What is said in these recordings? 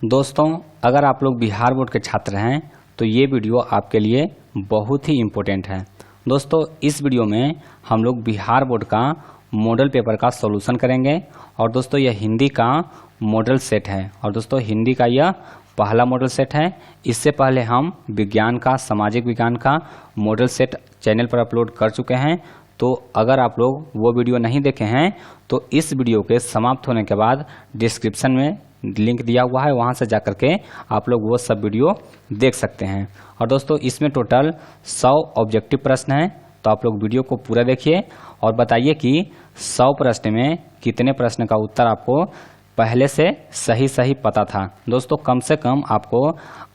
दोस्तों, अगर आप लोग बिहार बोर्ड के छात्र हैं तो ये वीडियो आपके लिए बहुत ही इम्पोर्टेंट है। दोस्तों, इस वीडियो में हम लोग बिहार बोर्ड का मॉडल पेपर का सॉल्यूशन करेंगे और दोस्तों यह हिंदी का मॉडल सेट है और दोस्तों हिंदी का यह पहला मॉडल सेट है। इससे पहले हम विज्ञान का, सामाजिक विज्ञान का मॉडल सेट चैनल पर अपलोड कर चुके हैं। तो अगर आप लोग वो वीडियो नहीं देखे हैं तो इस वीडियो के समाप्त होने के बाद डिस्क्रिप्शन में लिंक दिया हुआ है, वहां से जाकर के आप लोग वो सब वीडियो देख सकते हैं। और दोस्तों इसमें टोटल 100 ऑब्जेक्टिव प्रश्न हैं, तो आप लोग वीडियो को पूरा देखिए और बताइए कि 100 प्रश्न में कितने प्रश्न का उत्तर आपको पहले से सही पता था। दोस्तों कम से कम आपको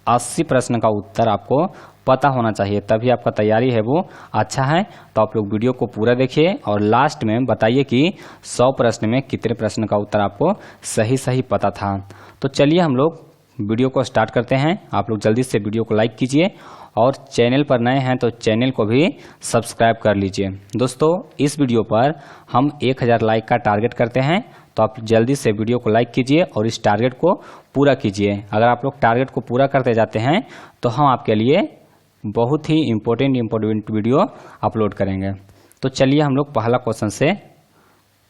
80 प्रश्न का उत्तर आपको पता होना चाहिए, तभी आपका तैयारी है वो अच्छा है। तो आप लोग वीडियो को पूरा देखिए और लास्ट में बताइए कि 100 प्रश्न में कितने प्रश्न का उत्तर आपको सही पता था। तो चलिए हम लोग वीडियो को स्टार्ट करते हैं। आप लोग जल्दी से वीडियो को लाइक कीजिए और चैनल पर नए हैं तो चैनल को भी सब्सक्राइब कर लीजिए। दोस्तों इस वीडियो पर हम 1000 लाइक का टारगेट करते हैं, तो आप जल्दी से वीडियो को लाइक कीजिए और इस टारगेट को पूरा कीजिए। अगर आप लोग टारगेट को पूरा करते जाते हैं तो हम आपके लिए बहुत ही इम्पोर्टेंट वीडियो अपलोड करेंगे। तो चलिए हम लोग पहला क्वेश्चन से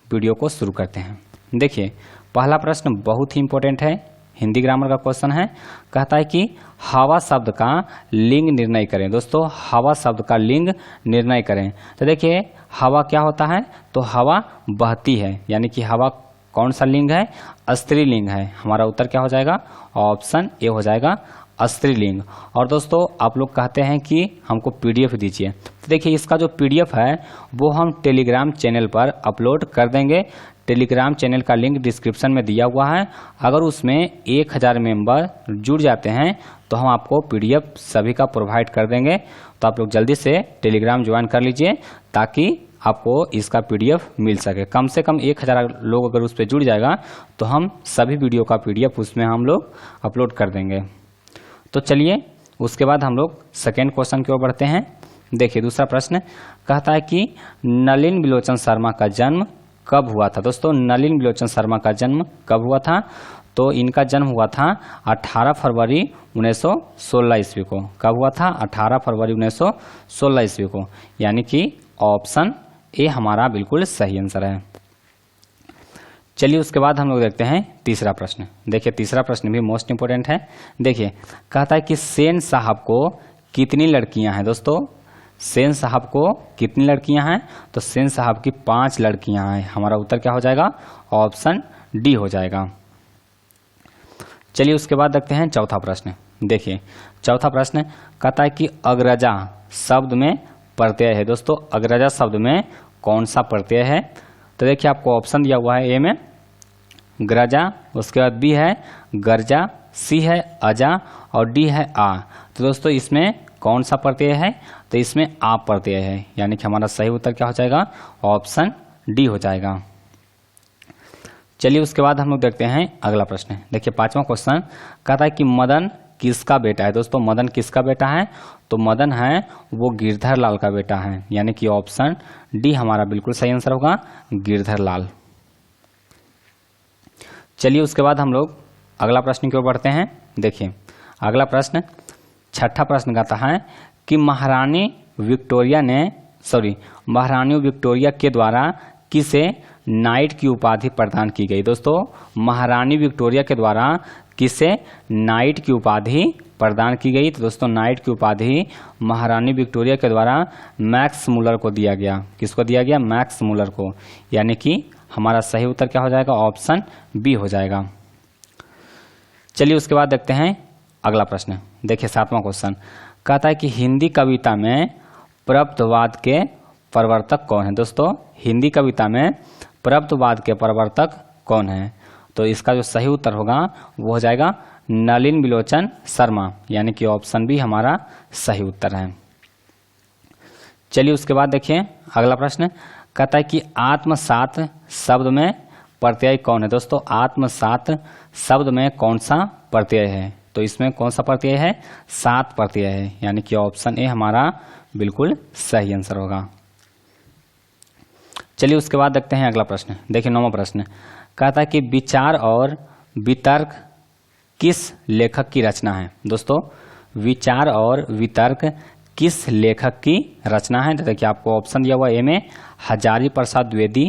वीडियो को शुरू करते हैं। देखिए पहला प्रश्न बहुत ही इम्पोर्टेंट है, हिंदी ग्रामर का क्वेश्चन है। कहता है कि हवा शब्द का लिंग निर्णय करें। दोस्तों हवा शब्द का लिंग निर्णय करें। तो देखिए हवा क्या होता है, तो हवा बहती है, यानी कि हवा कौन सा लिंग है, स्त्रीलिंग है। हमारा उत्तर क्या हो जाएगा, ऑप्शन ए हो जाएगा स्त्रीलिंग। और दोस्तों आप लोग कहते हैं कि हमको पीडीएफ दीजिए, तो देखिए इसका जो पीडीएफ है वो हम टेलीग्राम चैनल पर अपलोड कर देंगे। टेलीग्राम चैनल का लिंक डिस्क्रिप्शन में दिया हुआ है। अगर उसमें 1000 मेंबर जुड़ जाते हैं तो हम आपको पीडीएफ सभी का प्रोवाइड कर देंगे। तो आप लोग जल्दी से टेलीग्राम ज्वाइन कर लीजिए ताकि आपको इसका पीडीएफ मिल सके। कम से कम 1000 लोग अगर उस पर जुड़ जाएगा तो हम सभी वीडियो का पीडीएफ उसमें हम लोग अपलोड कर देंगे। तो चलिए उसके बाद हम लोग सेकेंड क्वेश्चन की ओर बढ़ते हैं। देखिए दूसरा प्रश्न कहता है कि नलिन बिलोचन शर्मा का जन्म कब हुआ था। दोस्तों नलिन बिलोचन शर्मा का जन्म कब हुआ था, तो इनका जन्म हुआ था 18 फरवरी 1916 ईस्वी को। कब हुआ था, 18 फरवरी 1916 ईस्वी को, यानी कि ऑप्शन ए हमारा बिल्कुल सही आंसर है। चलिए उसके बाद हम लोग देखते हैं तीसरा प्रश्न। देखिए तीसरा प्रश्न भी मोस्ट इंपोर्टेंट है। देखिए कहता है कि सेन साहब को कितनी लड़कियां हैं। दोस्तों सेन साहब को कितनी लड़कियां हैं, तो सेन साहब की 5 लड़कियां हैं। हमारा उत्तर क्या हो जाएगा, ऑप्शन डी हो जाएगा। चलिए उसके बाद देखते हैं चौथा प्रश्न। देखिए चौथा प्रश्न कहता है कि अग्रजा शब्द में प्रत्यय है। दोस्तों अग्रजा शब्द में कौन सा प्रत्यय है, तो देखिए आपको ऑप्शन दिया हुआ है, ए में ग्रजा, उसके बाद बी है गर्जा, सी है अजा और डी है आ। तो दोस्तों इसमें कौन सा प्रत्यय है, तो इसमें आ प्रत्यय है, यानी कि हमारा सही उत्तर क्या हो जाएगा, ऑप्शन डी हो जाएगा। चलिए उसके बाद हम लोग देखते हैं अगला प्रश्न। देखिए पांचवा क्वेश्चन कहता है कि मदन किसका बेटा है। दोस्तों मदन किसका बेटा है, तो मदन है वो गिरधर लाल का बेटा है, यानी कि ऑप्शन डी हमारा बिल्कुल सही आंसर होगा, गिरधर लाल। चलिए उसके बाद हम लोग अगला प्रश्न की ओर बढ़ते हैं। देखिए अगला प्रश्न छठा प्रश्न कहता है कि महारानी विक्टोरिया के द्वारा किसे नाइट की उपाधि प्रदान की गई। दोस्तों महारानी विक्टोरिया के द्वारा किसे नाइट की उपाधि प्रदान की गई, तो दोस्तों नाइट की उपाधि महारानी विक्टोरिया के द्वारा मैक्स मुलर को दिया गया। किसको दिया गया, मैक्स मुलर को, यानी कि हमारा सही उत्तर क्या हो जाएगा, ऑप्शन बी हो जाएगा। चलिए उसके बाद देखते हैं अगला प्रश्न। देखिए सातवां क्वेश्चन कहता है कि हिंदी कविता में प्रबंधवाद के प्रवर्तक कौन है। दोस्तों हिंदी कविता में प्रबंधवाद के प्रवर्तक कौन है, तो इसका जो सही उत्तर होगा वो हो जाएगा नलिन बिलोचन शर्मा, यानी कि ऑप्शन बी हमारा सही उत्तर है। चलिए उसके बाद देखिए अगला प्रश्न कहता है कि आत्मसात शब्द में प्रत्यय कौन है। दोस्तों आत्मसात शब्द में कौन सा प्रत्यय है, तो इसमें कौन सा प्रत्यय है, सात प्रत्यय है, यानी कि ऑप्शन ए हमारा बिल्कुल सही आंसर होगा। चलिए उसके बाद देखते हैं अगला प्रश्न। देखिए 9वां प्रश्न कहता है कि विचार और वितर्क किस लेखक की रचना है? दोस्तों विचार और वितर्क किस लेखक की रचना है? तो देखिए आपको ऑप्शन दिया हुआ ए में हजारी प्रसाद द्विवेदी,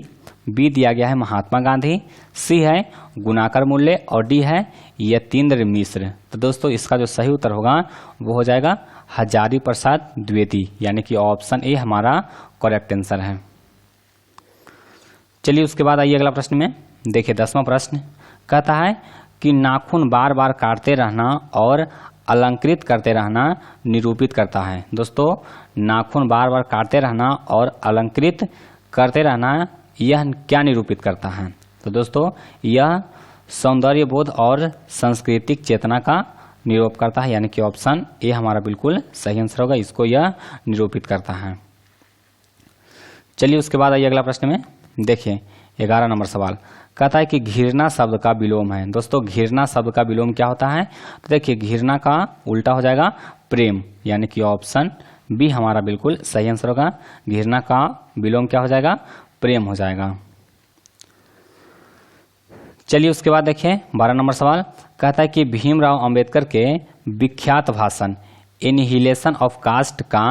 बी दिया गया है महात्मा गांधी, सी है गुणाकर मूल्य और डी है यतीन्द्र मिश्र। तो दोस्तों इसका जो सही उत्तर होगा वो हो जाएगा हजारी प्रसाद द्विवेदी, यानी कि ऑप्शन ए हमारा करेक्ट आंसर है। चलिए उसके बाद आइए अगला प्रश्न में। देखिए 10वां प्रश्न कहता है कि नाखून बार बार काटते रहना और अलंकृत करते रहना निरूपित करता है। दोस्तों नाखून बार बार काटते रहना और अलंकृत करते रहना यह क्या निरूपित करता है? तो दोस्तों यह सौंदर्य बोध और सांस्कृतिक चेतना का निरूप करता है, यानी कि ऑप्शन ए हमारा बिल्कुल सही आंसर होगा, इसको यह निरूपित करता है। चलिए उसके बाद आइए अगला प्रश्न में। देखिए 11 नंबर सवाल कहता है कि घृणा शब्द का विलोम है। दोस्तों घृणा शब्द का विलोम क्या होता है? तो देखिए घृणा का उल्टा हो जाएगा प्रेम, यानी कि ऑप्शन बी हमारा बिल्कुल सही आंसर होगा। घृणा का विलोम क्या हो जाएगा? प्रेम हो जाएगा। चलिए उसके बाद देखिए 12 नंबर सवाल कहता है कि भीमराव अंबेडकर के विख्यात भाषण एनिहिलेशन ऑफ कास्ट का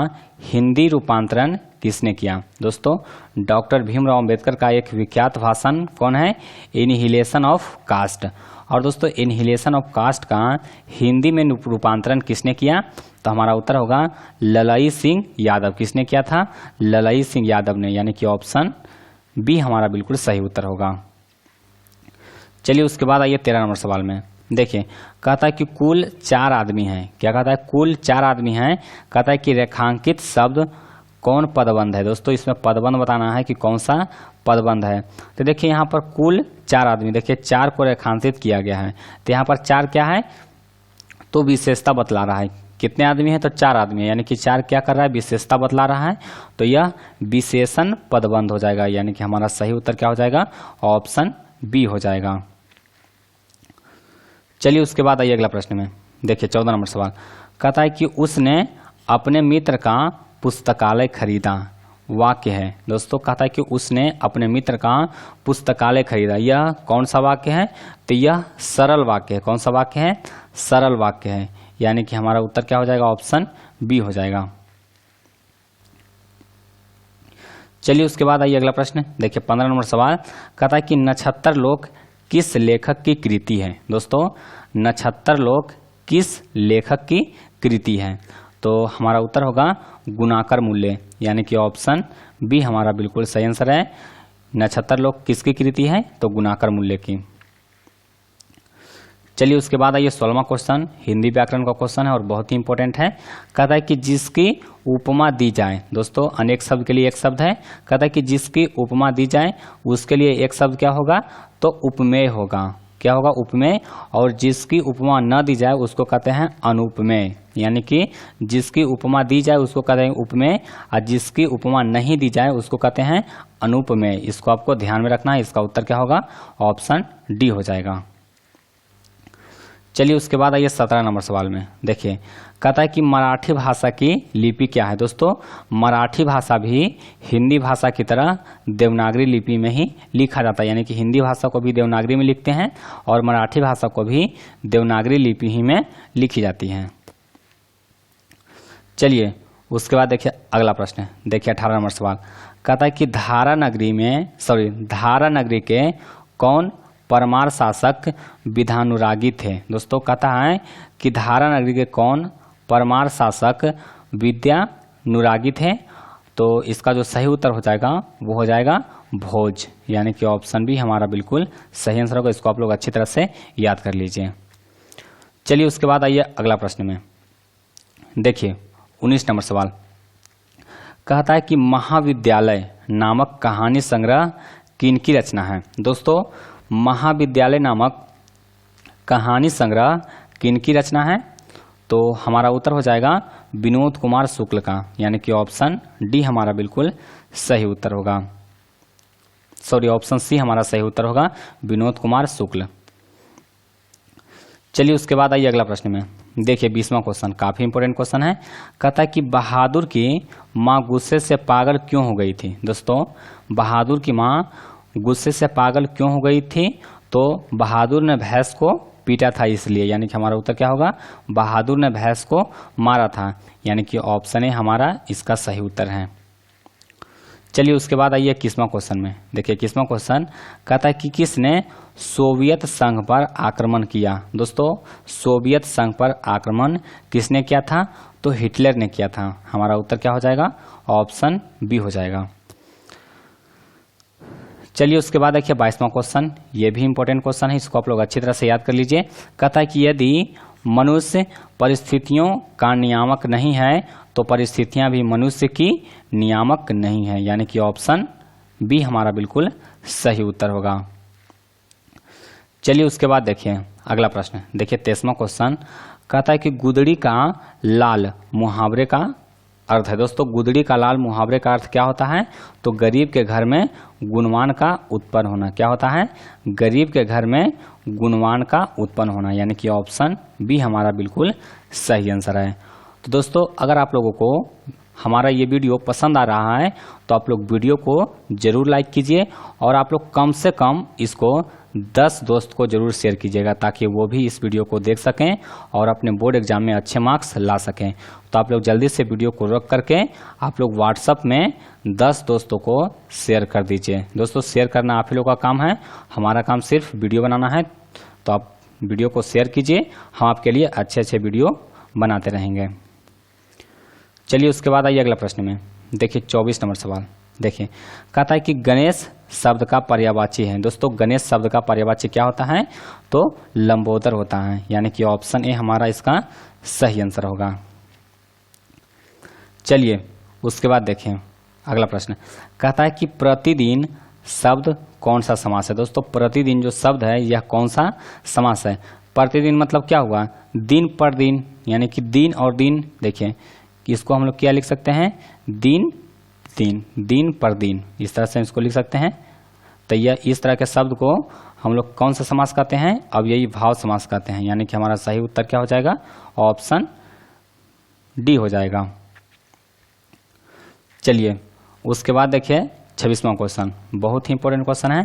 हिंदी रूपांतरण किसने किया? दोस्तों डॉक्टर भीमराव अंबेडकर का एक विख्यात भाषण कौन है? Annihilation of caste. और दोस्तों एनिहिलेशन ऑफ कास्ट का हिंदी में रूपांतरण किसने किया? तो हमारा उत्तर होगा ललाई सिंह यादव। किसने किया था? ललाई सिंह यादव ने, यानी कि ऑप्शन बी हमारा बिल्कुल सही उत्तर होगा। चलिए उसके बाद आइए 13 नंबर सवाल में। देखिए कहता है कि कुल 4 आदमी हैं। क्या कहता है? कुल 4 आदमी हैं। कहता है कि रेखांकित शब्द कौन पदबंध है? दोस्तों इसमें पदबंध बताना है कि कौन सा पदबंध है। तो देखिए यहाँ पर कुल 4 आदमी, देखिए 4 को रेखांकित किया गया है। तो यहाँ पर 4 क्या है? तो विशेषता बतला रहा है। कितने आदमी हैं? तो 4 आदमी है, यानी कि 4 क्या कर रहा है? विशेषता बतला रहा है। तो यह विशेषण पदबंध हो जाएगा, यानी कि हमारा सही उत्तर क्या हो जाएगा? ऑप्शन बी हो जाएगा। चलिए उसके बाद आइए अगला प्रश्न में। देखिए 14 नंबर सवाल कहता है कि उसने अपने मित्र का पुस्तकालय खरीदा। वाक्य है दोस्तों, कहता है कि उसने अपने मित्र का पुस्तकालय खरीदा। यह कौन सा वाक्य है? तो यह सरल वाक्य है। कौन सा वाक्य है? सरल वाक्य है, यानी कि हमारा उत्तर क्या हो जाएगा? ऑप्शन बी हो जाएगा। चलिए उसके बाद आइए अगला प्रश्न। देखिए 15 नंबर सवाल कहता है कि नक्षत्र लोक किस लेखक की कृति है? दोस्तों नक्षत्र लोक किस लेखक की कृति है? तो हमारा उत्तर होगा गुणाकर मूल्य, यानी कि ऑप्शन बी हमारा बिल्कुल सही आंसर है। नक्षत्र लोक किसकी कृति है? तो गुणाकर मूल्य की। चलिए उसके बाद आइए 16वां क्वेश्चन, हिंदी व्याकरण का क्वेश्चन है और बहुत ही इंपॉर्टेंट है। कहता है कि जिसकी उपमा दी जाए। दोस्तों अनेक शब्द के लिए एक शब्द है। कहता है कि जिसकी उपमा दी जाए उसके लिए एक शब्द क्या होगा? तो उपमेय होगा। क्या होगा? उपमेय। और जिसकी उपमा न दी जाए उसको कहते हैं अनुपमेय, यानी कि जिसकी उपमा दी जाए उसको कहते हैं उपमेय और जिसकी उपमा नहीं दी जाए उसको कहते हैं अनुपमेय। इसको आपको ध्यान में रखना है। इसका उत्तर क्या होगा? ऑप्शन डी हो जाएगा। चलिए उसके बाद आइए 17 नंबर सवाल में। देखिए कहता है कि मराठी भाषा की लिपि क्या है? दोस्तों मराठी भाषा भी हिंदी भाषा की तरह देवनागरी लिपि में ही लिखा जाता है, यानी कि हिंदी भाषा को भी देवनागरी में लिखते हैं और मराठी भाषा को भी देवनागरी लिपि ही में लिखी जाती है। चलिए उसके बाद देखिए अगला प्रश्न है। देखिए 18 नंबर सवाल कहता है कि धारा नगरी के कौन परमार शासक विधानुरागी थे? दोस्तों कहता है कि धारा नगरी के कौन परमार शासक विद्यानुरागी थे? तो इसका जो सही उत्तर हो जाएगा वो हो जाएगा भोज, यानी कि ऑप्शन बी हमारा बिल्कुल सही आंसर होगा। इसको आप लोग अच्छी तरह से याद कर लीजिए। चलिए उसके बाद आइए अगला प्रश्न में। देखिए 19 नंबर सवाल कहता है कि महाविद्यालय नामक कहानी संग्रह किनकी रचना है? दोस्तों महाविद्यालय नामक कहानी संग्रह किनकी रचना है? तो हमारा उत्तर हो जाएगा विनोद कुमार शुक्ल का, यानी कि ऑप्शन डी हमारा बिल्कुल सही उत्तर होगा। ऑप्शन सी हमारा सही उत्तर होगा, विनोद कुमार शुक्ल। चलिए उसके बाद आइए अगला प्रश्न में। देखिए 20वां क्वेश्चन काफी इंपोर्टेंट क्वेश्चन है। कहता है कि बहादुर की माँ गुस्से से पागल क्यों हो गई थी? दोस्तों बहादुर की माँ गुस्से से पागल क्यों हो गई थी? तो बहादुर ने भैंस को पीटा था इसलिए, यानी कि हमारा उत्तर क्या होगा, बहादुर ने भैंस को मारा था, यानी कि ऑप्शन ए हमारा इसका सही उत्तर है। चलिए उसके बाद आइए 21वां क्वेश्चन में। देखिए 21वां क्वेश्चन कहता है कि किसने सोवियत संघ पर आक्रमण किया। दोस्तों सोवियत संघ पर आक्रमण किसने किया था, तो हिटलर ने किया था। हमारा उत्तर क्या हो जाएगा, ऑप्शन बी हो जाएगा। चलिए उसके बाद देखिए 22वां क्वेश्चन, ये भी इंपॉर्टेंट क्वेश्चन है, इसको आप लोग अच्छी तरह से याद कर लीजिए। कहता है कि यदि मनुष्य परिस्थितियों का नियामक नहीं है तो परिस्थितियां भी मनुष्य की नियामक नहीं है, यानी कि ऑप्शन बी हमारा बिल्कुल सही उत्तर होगा। चलिए उसके बाद देखिए अगला प्रश्न, देखिए 23वां क्वेश्चन कहता है कि गुदड़ी का लाल मुहावरे का अर्थ है। दोस्तों गुदड़ी का लाल मुहावरे का अर्थ क्या होता है, तो गरीब के घर में गुणवान का उत्पन्न होना। क्या होता है, गरीब के घर में गुणवान का उत्पन्न होना, यानी कि ऑप्शन बी हमारा बिल्कुल सही आंसर है। तो दोस्तों अगर आप लोगों को हमारा ये वीडियो पसंद आ रहा है तो आप लोग वीडियो को जरूर लाइक कीजिए और आप लोग कम से कम इसको 10 दोस्त को जरूर शेयर कीजिएगा, ताकि वो भी इस वीडियो को देख सकें और अपने बोर्ड एग्जाम में अच्छे मार्क्स ला सकें। तो आप लोग जल्दी से वीडियो को रोक करके आप लोग व्हाट्सएप में 10 दोस्तों को शेयर कर दीजिए। दोस्तों शेयर करना आप ही लोग का काम है, हमारा काम सिर्फ वीडियो बनाना है। तो आप वीडियो को शेयर कीजिए, हम आपके लिए अच्छे अच्छे वीडियो बनाते रहेंगे। चलिए उसके बाद आइए अगला प्रश्न में। देखिए 24 नंबर सवाल, देखिए कहता है कि गणेश शब्द का पर्यायवाची है। दोस्तों गणेश शब्द का पर्यायवाची क्या होता है, तो लंबोदर होता है, यानी कि ऑप्शन ए हमारा इसका सही आंसर होगा। चलिए उसके बाद देखें अगला प्रश्न, कहता है कि प्रतिदिन शब्द कौन सा समास है। दोस्तों प्रतिदिन जो शब्द है यह कौन सा समास है। प्रतिदिन मतलब क्या हुआ, दिन पर दिन, यानी कि दिन और दिन। देखिए इसको हम लोग क्या लिख सकते हैं, दिन दिन, दिन पर दिन, इस तरह से इसको लिख सकते हैं। तो यह इस तरह के शब्द को हम लोग कौन सा समास कहते हैं, अब यही भाव समास कहते हैं, यानी कि हमारा सही उत्तर क्या हो जाएगा, ऑप्शन डी हो जाएगा। चलिए उसके बाद देखिए 26वां क्वेश्चन, बहुत ही इंपॉर्टेंट क्वेश्चन है।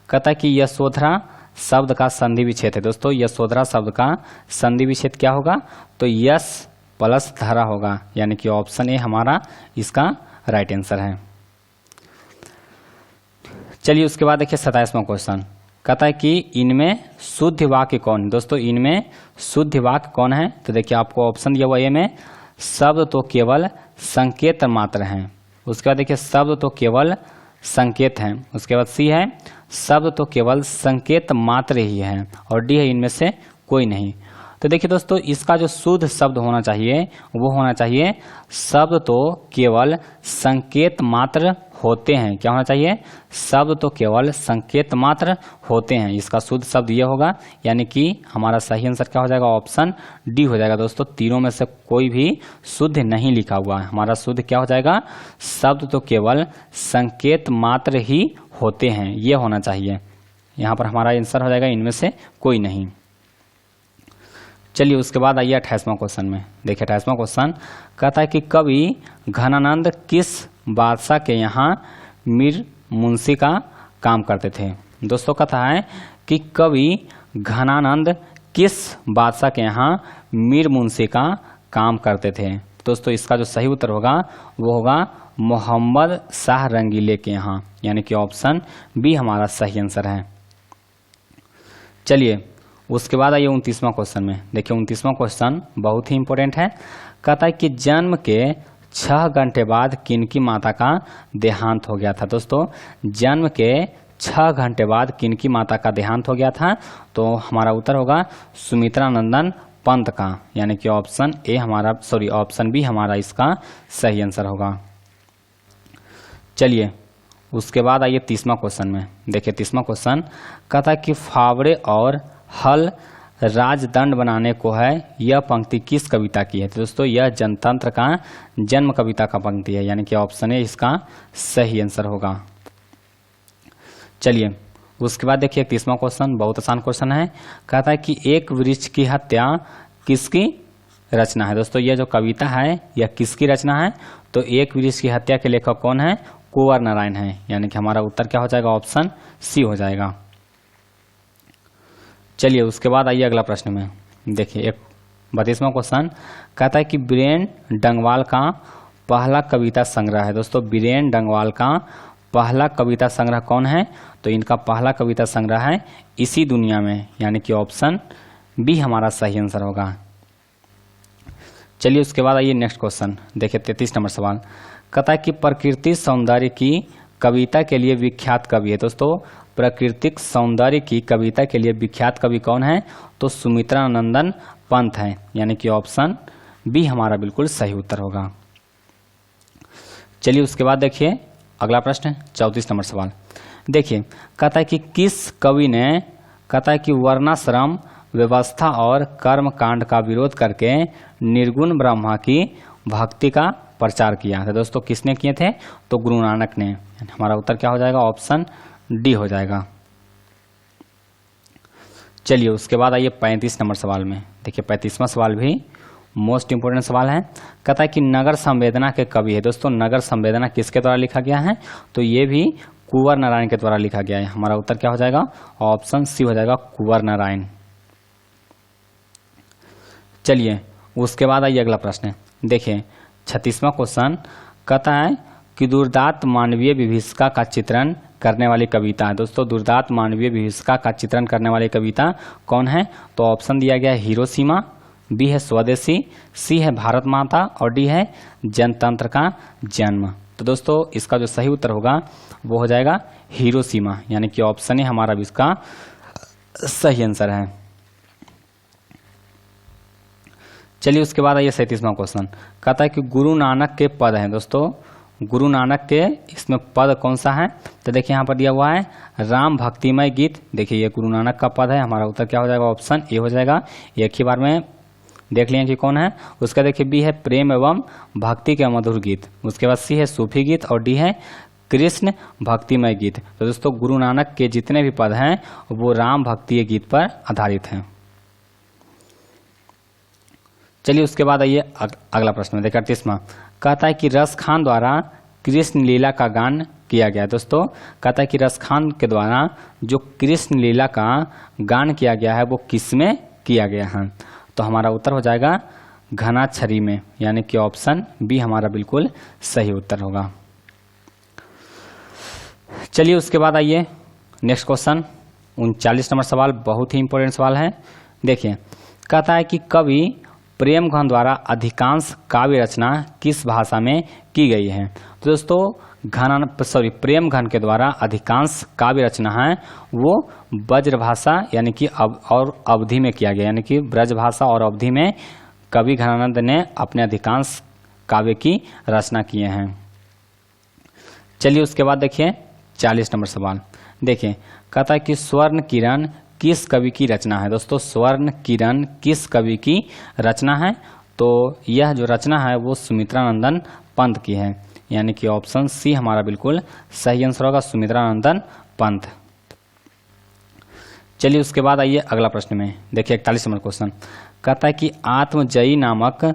कहता है कि यशोधरा शब्द का संधि विच्छेद है। दोस्तों यशोधरा शब्द का संधि विच्छेद क्या होगा, तो यश प्लस धरा होगा, यानी कि ऑप्शन ए हमारा इसका राइट आंसर है। चलिए उसके बाद देखिए 27वां क्वेश्चन, कहता है कि इनमें शुद्ध वाक्य कौन है। दोस्तों इनमें शुद्ध वाक्य कौन है, तो देखिए आपको ऑप्शन दिया हुआ ए में शब्द तो केवल संकेत मात्र हैं। उसके बाद देखिए शब्द तो केवल संकेत हैं। उसके बाद सी है शब्द तो केवल संकेत मात्र ही है, और डी है इनमें से कोई नहीं। तो देखिए दोस्तों इसका जो शुद्ध शब्द होना चाहिए वो होना चाहिए शब्द तो केवल संकेत मात्र होते हैं। क्या होना चाहिए, शब्द तो केवल संकेत मात्र होते हैं, इसका शुद्ध शब्द ये होगा, यानी कि हमारा सही आंसर क्या हो जाएगा, ऑप्शन डी हो जाएगा। दोस्तों तीनों में से कोई भी शुद्ध नहीं लिखा हुआ है, हमारा शुद्ध क्या हो जाएगा, शब्द तो केवल संकेत मात्र ही होते हैं, ये होना चाहिए। यहाँ पर हमारा आंसर हो जाएगा इनमें से कोई नहीं। चलिए उसके बाद आइए 28वां क्वेश्चन में। देखिए 28वां क्वेश्चन कहता है कि कवि घनानंद किस बादशाह के यहाँ मीर मुंशी का काम करते थे। दोस्तों कहता है कि कवि घनानंद किस बादशाह के यहाँ मीर मुंशी का काम करते थे। दोस्तों इसका जो सही उत्तर होगा वो होगा मोहम्मद शाह रंगीले के यहाँ, यानी कि ऑप्शन बी हमारा सही आंसर है। चलिए उसके बाद आइए 29वां क्वेश्चन में। देखिए 29वां क्वेश्चन बहुत ही इंपॉर्टेंट है। कहता है कि जन्म के 6 घंटे बाद किनकी माता का देहांत हो गया था। दोस्तों जन्म के 6 घंटे बाद किनकी माता का देहांत हो गया था, तो हमारा उत्तर होगा सुमित्रा नंदन पंत का, यानी कि ऑप्शन ए हमारा ऑप्शन बी हमारा इसका सही आंसर होगा। चलिए उसके बाद आइए 30वां क्वेश्चन में। देखिए 30वां क्वेश्चन कहता है कि फावड़े और हल राजदंड बनाने को है, यह पंक्ति किस कविता की है। तो दोस्तों यह जनतंत्र का जन्म कविता का पंक्ति है, यानी कि ऑप्शन ए इसका सही आंसर होगा। चलिए उसके बाद देखिए 30वां क्वेश्चन बहुत आसान क्वेश्चन है। कहता है कि एक वृक्ष की हत्या किसकी रचना है। दोस्तों यह जो कविता है यह किसकी रचना है, तो एक वृक्ष की हत्या के लेखक कौन है, कुंवर नारायण है, यानी कि हमारा उत्तर क्या हो जाएगा, ऑप्शन सी हो जाएगा। चलिए उसके बाद आइए अगला प्रश्न में। देखिए 32वां क्वेश्चन कहता है कि बीरेन डंगवाल का पहला कविता संग्रह है। दोस्तों बीरेन डंगवाल का पहला कविता संग्रह कौन है? तो इनका पहला कविता संग्रह है इसी दुनिया में, यानी कि ऑप्शन बी हमारा सही आंसर होगा। चलिए उसके बाद आइए नेक्स्ट क्वेश्चन। देखिए 33 नंबर सवाल कहता है कि प्रकृति सौंदर्य की कविता के लिए विख्यात कवि है। दोस्तों प्राकृतिक सौंदर्य की कविता के लिए विख्यात कवि कौन है? तो सुमित्रा नंदन पंत है, यानी कि ऑप्शन बी हमारा बिल्कुल सही उत्तर होगा। चलिए उसके बाद देखिए अगला प्रश्न 34 नंबर सवाल। देखिए कहता है कि किस कवि ने कहता है कि वर्णाश्रम व्यवस्था और कर्म कांड का विरोध करके निर्गुण ब्रह्मा की भक्ति का प्रचार किया? तो दोस्तों किसने किए थे? तो गुरु नानक ने। हमारा उत्तर क्या हो जाएगा? ऑप्शन डी हो जाएगा। चलिए उसके बाद आइए 35 नंबर सवाल में। देखिए 35वां सवाल भी मोस्ट इंपोर्टेंट सवाल है। कहता है कि नगर संवेदना के कवि है। दोस्तों नगर संवेदना किसके द्वारा लिखा गया है? तो ये भी कुंवर नारायण के द्वारा लिखा गया है। हमारा उत्तर क्या हो जाएगा? ऑप्शन सी हो जाएगा, कुंवर नारायण। चलिए उसके बाद आइए अगला प्रश्न। देखिए 36वां क्वेश्चन कहता है कि दुर्दांत मानवीय विभीषिका का चित्रण करने वाली कविता है। दोस्तों दुर्दांत मानवीय विभीषिका का चित्रण करने वाली कविता कौन है? तो ऑप्शन दिया गया है हिरोशिमा, बी है स्वदेशी, सी है भारत माता और डी है जनतंत्र का जन्म। तो दोस्तों इसका जो सही उत्तर होगा वो हो जाएगा हिरोशिमा, यानी कि ऑप्शन ए हमारा भी इसका सही आंसर है। चलिए उसके बाद आइए 37वां क्वेश्चन। कहता है कि गुरु नानक के पद हैं। दोस्तों गुरु नानक के इसमें पद कौन सा है? तो देखिए यहाँ पर दिया हुआ है राम भक्तिमय गीत। देखिए ये गुरु नानक का पद है। हमारा उत्तर क्या हो जाएगा? ऑप्शन ए हो जाएगा। एक ही बार में देख लिया कि कौन है। उसका देखिए बी है प्रेम एवं भक्ति के मधुर गीत, उसके बाद सी है सूफी गीत और डी है कृष्ण भक्तिमय गीत। तो दोस्तों गुरु नानक के जितने भी पद हैं वो राम भक्ति गीत पर आधारित हैं। चलिए उसके बाद आइए अगला प्रश्न देखिए 38वां। कहता है कि रस खान द्वारा कृष्ण लीला का गान किया गया। दोस्तों कहता है कि रस खान के द्वारा जो कृष्ण लीला का गान किया गया है वो किसमें किया गया है? तो हमारा उत्तर हो जाएगा घना छरी में, यानी कि ऑप्शन बी हमारा बिल्कुल सही उत्तर होगा। चलिए उसके बाद आइए नेक्स्ट क्वेश्चन 39 नंबर सवाल, बहुत ही इंपॉर्टेंट सवाल है। देखिए कहता है कि कवि प्रेमघन द्वारा अधिकांश काव्य रचना किस भाषा में की गई है? तो दोस्तों प्रेमघन के द्वारा अधिकांश काव्य रचना है वो ब्रज भाषा यानी कि और अवधि में किया गया, यानी कि ब्रज भाषा और अवधि में कवि घनानंद ने अपने अधिकांश काव्य की रचना किए हैं। चलिए उसके बाद देखिए 40 नंबर सवाल। देखिए कहता है कि स्वर्ण किरण किस कवि की रचना है? दोस्तों स्वर्ण किरण किस कवि की रचना है? तो यह जो रचना है वो सुमित्रा नंदन पंत की है, यानी कि ऑप्शन सी हमारा बिल्कुल सही आंसर होगा, सुमित्रा नंदन पंत। चलिए उसके बाद आइए अगला प्रश्न में। देखिए 41 नंबर क्वेश्चन कहता है कि आत्मजयी नामक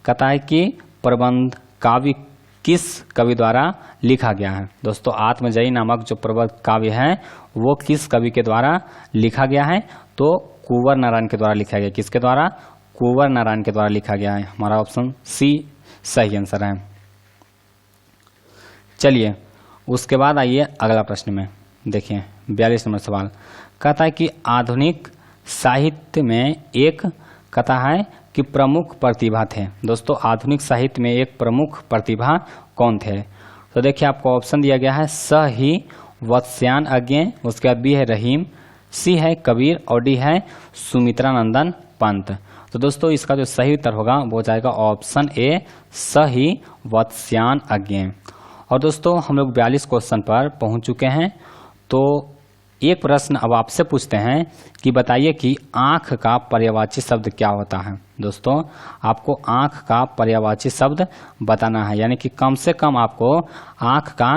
कहता है कि प्रबंध काव्य किस कवि द्वारा लिखा गया है? दोस्तों आत्मजयी नामक जो प्रबंध काव्य है वो किस कवि के द्वारा लिखा गया है? तो कुंवर नारायण के द्वारा लिखा गया। किसके द्वारा? कुंवर नारायण के द्वारा लिखा गया है। हमारा ऑप्शन सी सही आंसर है। चलिए उसके बाद आइए अगला प्रश्न में। देखिए 42 नंबर सवाल कहता है कि आधुनिक साहित्य में एक कहता है कि प्रमुख प्रतिभा थे। दोस्तों आधुनिक साहित्य में एक प्रमुख प्रतिभा कौन थे? तो देखिए आपको ऑप्शन दिया गया है स ही वत्स्यान अज्ञ, उसके बाद बी है रहीम, सी है कबीर और डी है सुमित्रा नंदन पंत। तो दोस्तों इसका जो सही उत्तर होगा वो जाएगा ऑप्शन ए स ही वत्स्यान अज्ञ। और दोस्तों हम लोग 42 क्वेश्चन पर पहुंच चुके हैं। तो एक प्रश्न अब आपसे पूछते हैं कि बताइए कि आँख का पर्यायवाची शब्द क्या होता है? दोस्तों आपको आँख का पर्यायवाची शब्द बताना है, यानी कि कम से कम आपको आँख का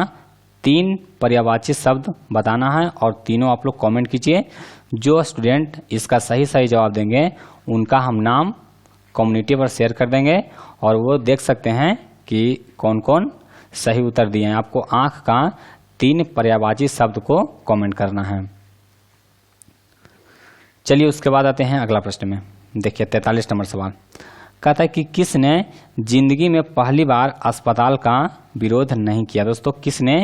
3 पर्यायवाची शब्द बताना है और तीनों आप लोग कमेंट कीजिए। जो स्टूडेंट इसका सही जवाब देंगे उनका हम नाम कम्युनिटी पर शेयर कर देंगे और वो देख सकते हैं कि कौन कौन सही उत्तर दिए हैं। आपको आँख का 3 पर्यायवाची शब्द को कमेंट करना है। चलिए उसके बाद आते हैं अगला प्रश्न में। देखिए 43 नंबर सवाल कहता है कि किसने जिंदगी में पहली बार अस्पताल का विरोध नहीं किया। दोस्तों किसने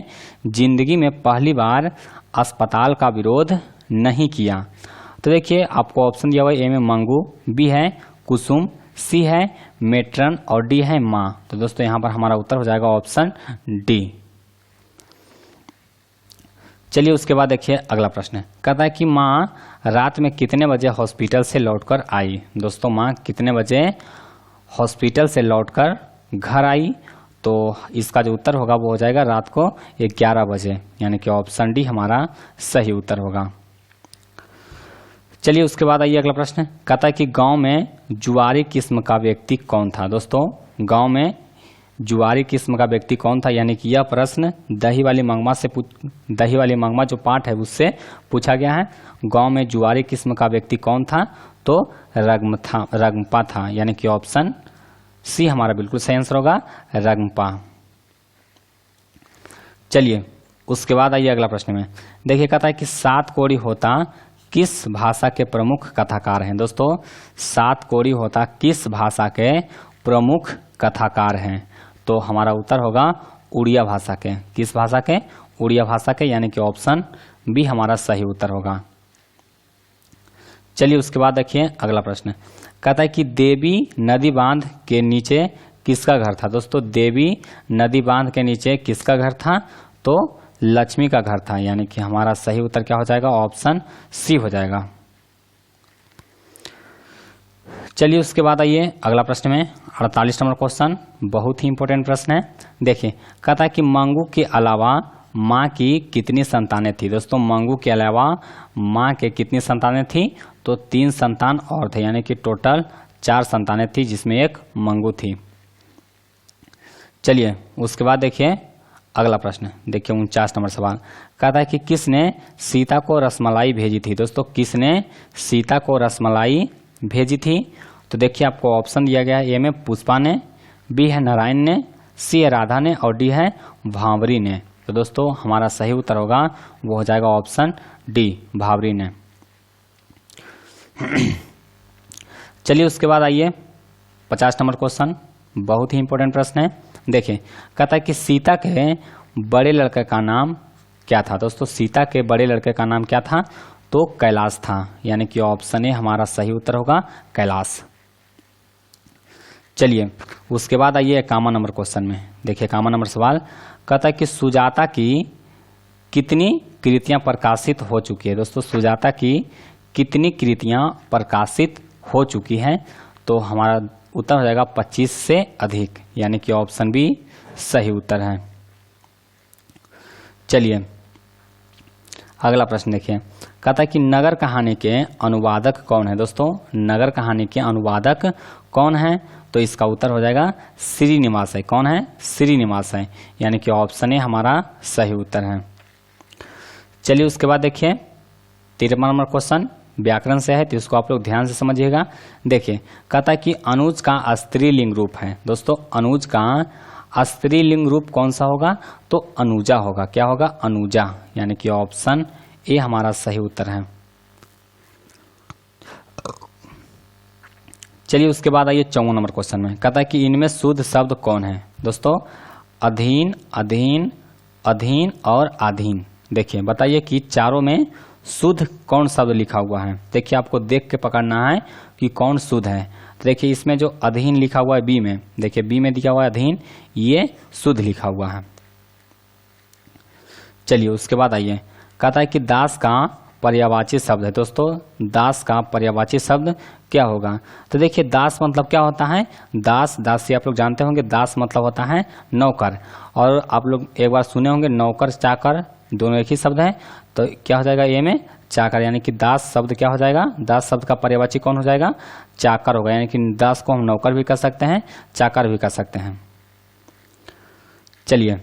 जिंदगी में पहली बार अस्पताल का विरोध नहीं किया। तो देखिए आपको ऑप्शन दिया हुआ है, ए में मंगू, बी है कुसुम, सी है मेट्रन और डी है माँ। तो दोस्तों यहाँ पर हमारा उत्तर हो जाएगा ऑप्शन डी। चलिए उसके बाद देखिए अगला प्रश्न कहता है कि माँ रात में कितने बजे हॉस्पिटल से लौटकर आई। दोस्तों माँ कितने बजे हॉस्पिटल से लौटकर घर आई। तो इसका जो उत्तर होगा वो हो जाएगा रात को 11 बजे, यानी कि ऑप्शन डी हमारा सही उत्तर होगा। चलिए उसके बाद आइए अगला प्रश्न कहता है कि गांव में जुआरी किस्म का व्यक्ति कौन था। दोस्तों गांव में जुआरी किस्म का व्यक्ति कौन था, यानी कि यह प्रश्न दही वाली मंगमा जो पाठ है उससे पूछा गया है। गांव में जुआरी किस्म का व्यक्ति कौन था, तो रगमपा था, यानी कि ऑप्शन सी हमारा बिल्कुल सही आंसर होगा, रगमपा। चलिए उसके बाद आइए अगला प्रश्न में। देखिए कहता है कि सात कोड़ी होता किस भाषा के प्रमुख कथाकार हैं। दोस्तों सात कोड़ी होता किस भाषा के प्रमुख कथाकार हैं। तो हमारा उत्तर होगा उड़िया भाषा के। किस भाषा के, उड़िया भाषा के, यानी कि ऑप्शन बी हमारा सही उत्तर होगा। चलिए उसके बाद देखिए अगला प्रश्न कहता है कि देवी नदी बांध के नीचे किसका घर था। दोस्तों देवी नदी बांध के नीचे किसका घर था, तो लक्ष्मी का घर था, यानी कि हमारा सही उत्तर क्या हो जाएगा, ऑप्शन सी हो जाएगा। चलिए उसके बाद आइए अगला प्रश्न में 48 नंबर क्वेश्चन, बहुत ही इंपॉर्टेंट प्रश्न है। देखिए कहता है कि मंगू के अलावा माँ की कितनी संतानें थी। दोस्तों मंगू के अलावा माँ के कितनी संतानें थी, तो 3 संतान और थे, यानी कि टोटल 4 संतानें थी जिसमें एक मंगू थी। चलिए उसके बाद देखिए अगला प्रश्न, देखिए 49 नंबर सवाल कहता है कि किसने सीता को रसमलाई भेजी थी। दोस्तों किसने सीता को रसमलाई भेजी थी। तो देखिए आपको ऑप्शन दिया गया है, ए में पुष्पा ने, बी है नारायण ने, सी है राधा ने और डी है भांवरी ने। तो दोस्तों हमारा सही उत्तर होगा वो हो जाएगा ऑप्शन डी, भांवरी ने। चलिए उसके बाद आइए 50 नंबर क्वेश्चन, बहुत ही इंपॉर्टेंट प्रश्न है। देखिए कहता है कि सीता के बड़े लड़के का नाम क्या था। दोस्तों सीता के बड़े लड़के का नाम क्या था, तो कैलाश था, यानी कि ऑप्शन ए हमारा सही उत्तर होगा, कैलाश। चलिए उसके बाद आइए 51 नंबर क्वेश्चन में। देखिए 51 नंबर सवाल कहता है कि सुजाता की कितनी कृतियां प्रकाशित हो चुकी है। दोस्तों सुजाता की कितनी कृतियां प्रकाशित हो चुकी हैं, तो हमारा उत्तर हो जाएगा 25 से अधिक, यानी कि ऑप्शन बी सही उत्तर है। चलिए अगला प्रश्न देखिए कहता है कि नगर कहानी के अनुवादक कौन है। दोस्तों नगर कहानी के अनुवादक कौन है, तो इसका उत्तर हो जाएगा श्रीनिवास है। कौन है, श्रीनिवास है, यानी कि ऑप्शन ए हमारा सही उत्तर है। चलिए उसके बाद देखिए 53 नंबर क्वेश्चन व्याकरण से है, तो इसको आप लोग ध्यान से समझिएगा। देखिए कहता है कि अनुज का स्त्रीलिंग रूप है। दोस्तों अनुज का स्त्रीलिंग रूप कौन सा होगा, तो अनुजा होगा। क्या होगा, अनुजा, यानी कि ऑप्शन ए हमारा सही उत्तर है। चलिए उसके बाद आइए 54 नंबर क्वेश्चन में कहता है कि इनमें शुद्ध शब्द कौन है। दोस्तों अधीन, अधीन, अधीन और अधीन। देखिए बताइए कि चारों में शुद्ध कौन शब्द लिखा हुआ है। देखिए आपको देख के पकड़ना है कि कौन शुद्ध है। तो देखिए इसमें जो अधीन लिखा हुआ है बी में, देखिए बी में दिया हुआ है अधीन, ये शुद्ध लिखा हुआ है। चलिए उसके बाद आइए कहता है कि दास का पर्यायवाची शब्द है। दोस्तों दास का पर्यायवाची शब्द क्या होगा, तो देखिए दास मतलब क्या होता है, दास, दास से आप लोग जानते होंगे, दास मतलब होता है नौकर। और आप लोग एक बार सुने होंगे नौकर चाकर दोनों एक ही शब्द है, तो क्या हो जाएगा ए में चाकर, यानी कि दास शब्द क्या हो जाएगा, दास शब्द का पर्यायवाची कौन हो जाएगा, चाकर होगा। यानी कि दास को हम नौकर भी कर सकते हैं, चाकर भी कर सकते हैं। चलिए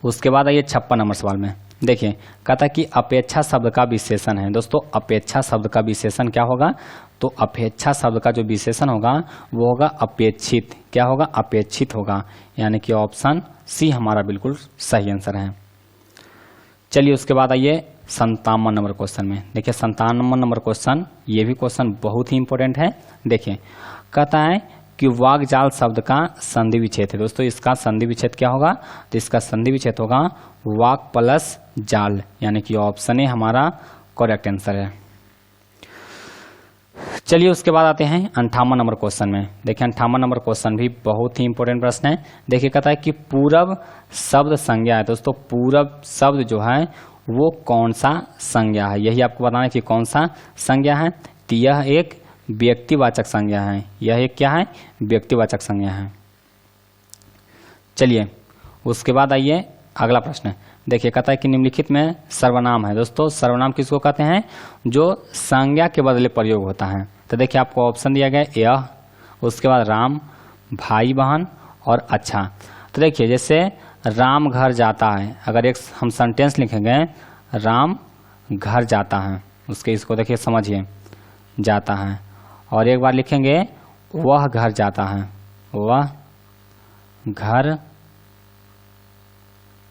उसके बाद आइए 56 नंबर सवाल में। देखिए कहता कि अपेक्षा शब्द का विशेषण है। दोस्तों अपेक्षा शब्द का विशेषण क्या होगा, तो अपेक्षा शब्द का जो विशेषण होगा वो होगा अपेक्षित। क्या होगा, अपेक्षित होगा, यानी कि ऑप्शन सी हमारा बिल्कुल सही आंसर है। चलिए उसके बाद आइए 57 नंबर क्वेश्चन में। देखिए 57 नंबर क्वेश्चन, ये भी क्वेश्चन बहुत ही इंपॉर्टेंट है। देखिए कहता है कि वाक्जाल शब्द का संधि विच्छेद है। दोस्तों इसका संधि विच्छेद क्या होगा? तो इसका संधि विच्छेद होगा वाक प्लस जाल, यानी कि ऑप्शन ए हमारा करेक्ट आंसर है। चलिए उसके बाद आते हैं 58 नंबर क्वेश्चन में। देखिए 58 नंबर क्वेश्चन भी बहुत ही इंपॉर्टेंट प्रश्न है। देखिए कहता है कि पूरब शब्द संज्ञा है। दोस्तों पूरब शब्द जो है वो कौन सा संज्ञा है, यही आपको बताना है कि कौन सा संज्ञा है। तो यह एक व्यक्तिवाचक संज्ञा है। यह एक क्या है? व्यक्तिवाचक संज्ञा है। चलिए उसके बाद आइए अगला प्रश्न। देखिए कहता है कि निम्नलिखित में सर्वनाम है। दोस्तों सर्वनाम किसको कहते हैं? जो संज्ञा के बदले प्रयोग होता है। तो देखिए आपको ऑप्शन दिया गया यह, उसके बाद राम, भाई बहन और अच्छा। तो देखिए जैसे राम घर जाता है, अगर एक हम सेंटेंस लिखेंगे राम घर जाता है, उसके इसको देखिए समझिए जाता है, और एक बार लिखेंगे वह घर जाता है, वह घर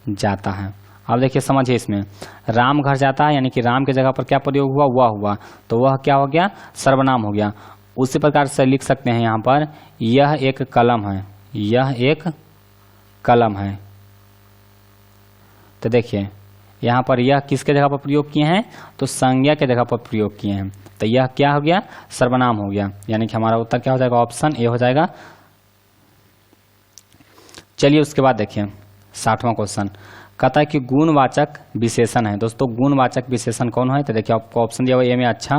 जाता है। अब देखिए समझिए इसमें राम घर जाता है यानी कि राम की जगह पर क्या प्रयोग हुआ? वह हुआ, तो वह क्या हो गया? सर्वनाम हो गया। उसी प्रकार से लिख सकते हैं यहाँ पर यह एक कलम है, यह एक कलम है। तो देखिए यहाँ पर यह किसके जगह पर प्रयोग किए हैं? तो संज्ञा के जगह पर प्रयोग किए हैं, तो यह क्या हो गया? सर्वनाम हो गया, यानी कि हमारा उत्तर क्या हो जाएगा? ऑप्शन ए हो जाएगा। चलिए उसके बाद देखिए 60वां क्वेश्चन कहता है कि गुणवाचक विशेषण है। दोस्तों गुणवाचक विशेषण कौन है? तो देखिए आपको ऑप्शन दिया हुआ ए में अच्छा,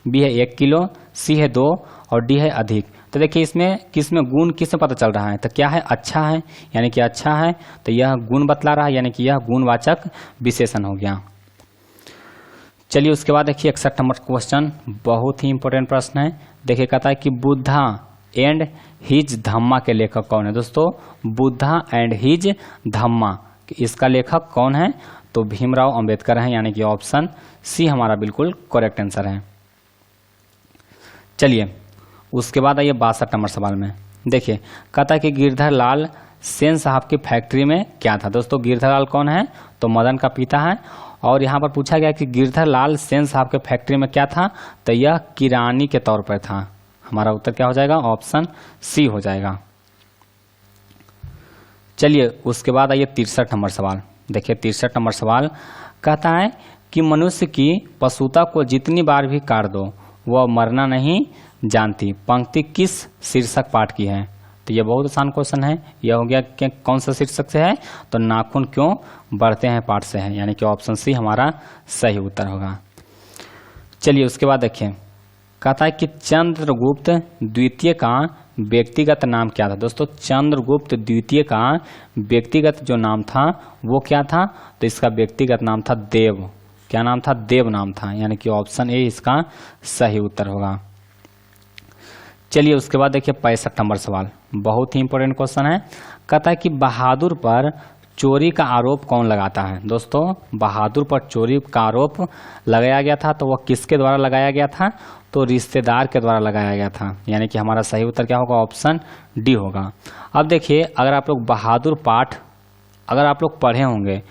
बी है 1 किलो, सी है 2 और डी है अधिक। तो देखिए इसमें किसमें गुण किसमें पता चल रहा है? तो क्या है? अच्छा है, यानी कि अच्छा है, तो यह गुण बतला रहा है, यानी कि यह गुणवाचक विशेषण हो गया। चलिए उसके बाद देखिए 61 नंबर क्वेश्चन, बहुत ही इंपॉर्टेंट प्रश्न है। देखिए कहता है कि बुद्धा एंड हिज धम्मा के लेखक कौन है? दोस्तों बुद्धा एंड हिज धम्मा, इसका लेखक कौन है? तो भीमराव अंबेडकर हैं, यानी कि ऑप्शन सी हमारा बिल्कुल करेक्ट आंसर है। चलिए उसके बाद आइए 62 नंबर सवाल में। देखिए कहता है कि गिरधर लाल सेन साहब की फैक्ट्री में क्या था? दोस्तों गिरधर लाल कौन है? तो मदन का पिता है, और यहाँ पर पूछा गया कि गिरधर लाल सेन साहब के फैक्ट्री में क्या था? तो यह किरानी के तौर पर था। हमारा उत्तर क्या हो जाएगा? ऑप्शन सी हो जाएगा। चलिए उसके बाद आइए 63 नंबर सवाल। देखिए 63 नंबर सवाल कहता है कि मनुष्य की पशुता को जितनी बार भी काट दो वह मरना नहीं जानती, पंक्ति किस शीर्षक पाठ की है? तो यह बहुत आसान क्वेश्चन है। यह हो गया कि कौन सा शीर्षक से है? तो नाखून क्यों बढ़ते हैं पाठ से है, यानी कि ऑप्शन सी हमारा सही उत्तर होगा। चलिए उसके बाद देखिए कहता है कि चंद्रगुप्त द्वितीय का व्यक्तिगत नाम क्या था? दोस्तों चंद्रगुप्त द्वितीय का व्यक्तिगत जो नाम था वो क्या था? तो इसका व्यक्तिगत नाम था देव। क्या नाम था? देव नाम था, यानी कि ऑप्शन ए इसका सही उत्तर होगा। चलिए उसके बाद देखिए 65 नंबर सवाल, बहुत ही इंपॉर्टेंट क्वेश्चन है। कहता है कि बहादुर पर चोरी का आरोप कौन लगाता है? दोस्तों बहादुर पर चोरी का आरोप लगाया गया था, तो वह किसके द्वारा लगाया गया था? तो रिश्तेदार के द्वारा लगाया गया था, यानी कि हमारा सही उत्तर क्या होगा? ऑप्शन डी होगा। अब देखिए अगर आप लोग बहादुर पाठ अगर आप लोग पढ़े होंगे